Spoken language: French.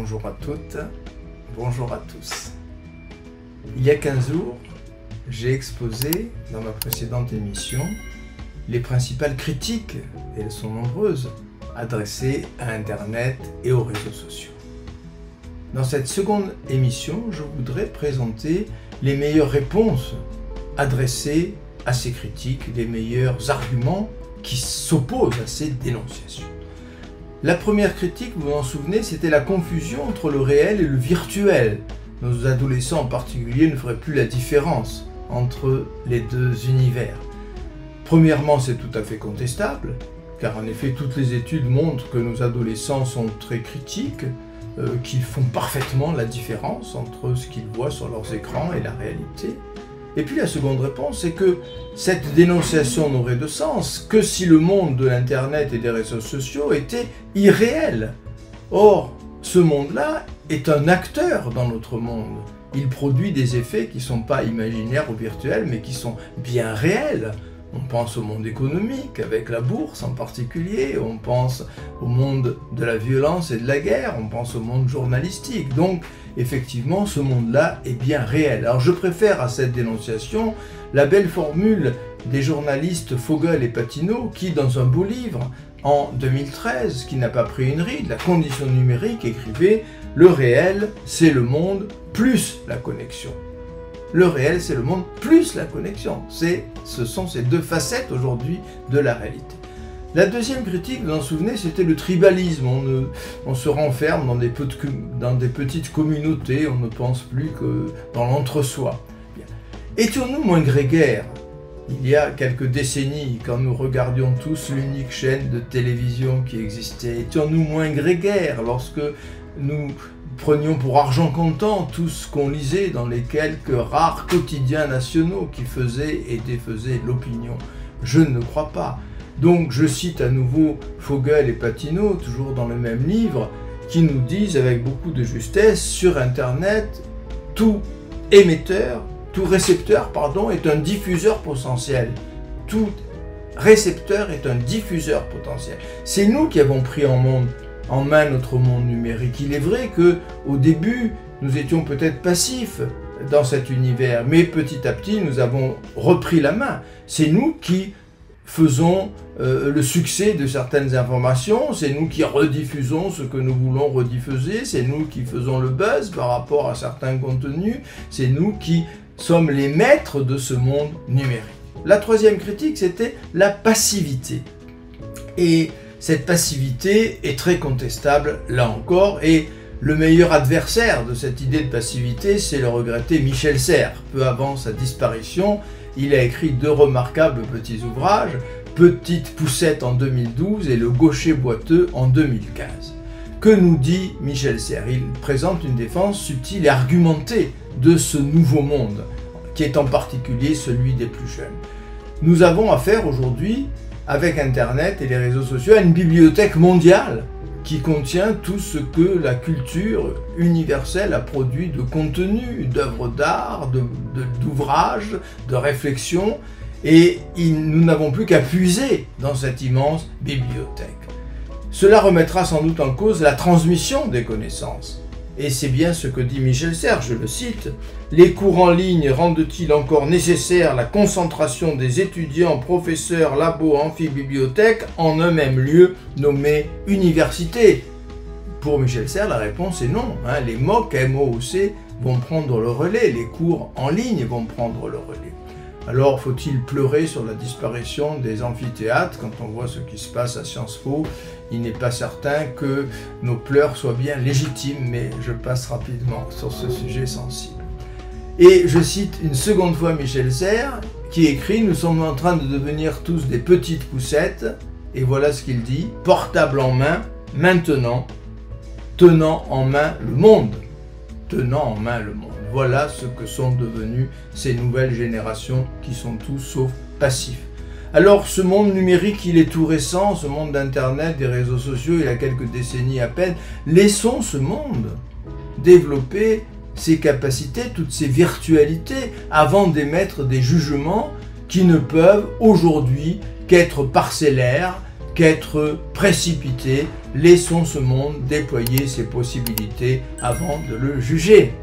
Bonjour à toutes, bonjour à tous. Il y a 15 jours, j'ai exposé dans ma précédente émission les principales critiques, et elles sont nombreuses, adressées à Internet et aux réseaux sociaux. Dans cette seconde émission, je voudrais présenter les meilleures réponses adressées à ces critiques, les meilleurs arguments qui s'opposent à ces dénonciations. La première critique, vous vous en souvenez, c'était la confusion entre le réel et le virtuel. Nos adolescents en particulier ne feraient plus la différence entre les deux univers. Premièrement, c'est tout à fait contestable, car en effet, toutes les études montrent que nos adolescents sont très critiques, qu'ils font parfaitement la différence entre ce qu'ils voient sur leurs écrans et la réalité. Et puis la seconde réponse, c'est que cette dénonciation n'aurait de sens que si le monde de l'Internet et des réseaux sociaux était irréel. Or, ce monde-là est un acteur dans notre monde. Il produit des effets qui ne sont pas imaginaires ou virtuels, mais qui sont bien réels. On pense au monde économique, avec la bourse en particulier, on pense au monde de la violence et de la guerre, on pense au monde journalistique. Donc, effectivement, ce monde-là est bien réel. Alors, je préfère à cette dénonciation la belle formule des journalistes Vogel et Patineau qui, dans un beau livre, en 2013, qui n'a pas pris une ride, La condition numérique, écrivait « Le réel, c'est le monde plus la connexion ». Le réel, c'est le monde plus la connexion. Ce sont ces deux facettes aujourd'hui de la réalité. La deuxième critique, vous vous en souvenez, c'était le tribalisme. On se renferme dans des petites communautés, on ne pense plus que dans l'entre-soi. Étions-nous moins grégaires il y a quelques décennies, quand nous regardions tous l'unique chaîne de télévision qui existait? Étions-nous moins grégaires lorsque nous prenions pour argent comptant tout ce qu'on lisait dans les quelques rares quotidiens nationaux qui faisaient et défaisaient l'opinion? Je ne crois pas. Donc je cite à nouveau Vogel et Patineau, toujours dans le même livre, qui nous disent avec beaucoup de justesse, sur Internet, tout récepteur est un diffuseur potentiel. Tout récepteur est un diffuseur potentiel. C'est nous qui avons pris en main notre monde numérique. Il est vrai qu'au début, nous étions peut-être passifs dans cet univers, mais petit à petit, nous avons repris la main. C'est nous qui faisons le succès de certaines informations, c'est nous qui rediffusons ce que nous voulons rediffuser, c'est nous qui faisons le buzz par rapport à certains contenus, c'est nous qui sommes les maîtres de ce monde numérique. La troisième critique, c'était la passivité. Et cette passivité est très contestable, là encore, et le meilleur adversaire de cette idée de passivité, c'est le regretté Michel Serres. Peu avant sa disparition, il a écrit deux remarquables petits ouvrages, Petite poussette en 2012 et Le gaucher boiteux en 2015. Que nous dit Michel Serres? Il présente une défense subtile et argumentée de ce nouveau monde, qui est en particulier celui des plus jeunes. Nous avons affaire aujourd'hui, avec Internet et les réseaux sociaux, à une bibliothèque mondiale qui contient tout ce que la culture universelle a produit de contenu, d'œuvres d'art, d'ouvrages, de réflexions, et nous n'avons plus qu'à puiser dans cette immense bibliothèque. Cela remettra sans doute en cause la transmission des connaissances. Et c'est bien ce que dit Michel Serres, je le cite, « Les cours en ligne rendent-ils encore nécessaire la concentration des étudiants, professeurs, labos, amphibibliothèques en un même lieu nommé université ?» Pour Michel Serres, la réponse est non. Les MOOC, MOOC vont prendre le relais, les cours en ligne vont prendre le relais. Alors, faut-il pleurer sur la disparition des amphithéâtres quand on voit ce qui se passe à Sciences Po? Il n'est pas certain que nos pleurs soient bien légitimes, mais je passe rapidement sur ce sujet sensible. Et je cite une seconde fois Michel Serres, qui écrit « Nous sommes en train de devenir tous des petites poussettes », et voilà ce qu'il dit, « portable en main, maintenant, tenant en main le monde. » Tenant en main le monde. Voilà ce que sont devenues ces nouvelles générations qui sont tous sauf passifs. Alors ce monde numérique, il est tout récent, ce monde d'Internet, des réseaux sociaux, il y a quelques décennies à peine. Laissons ce monde développer ses capacités, toutes ses virtualités, avant d'émettre des jugements qui ne peuvent aujourd'hui qu'être parcellaires, qu'être précipités. Laissons ce monde déployer ses possibilités avant de le juger.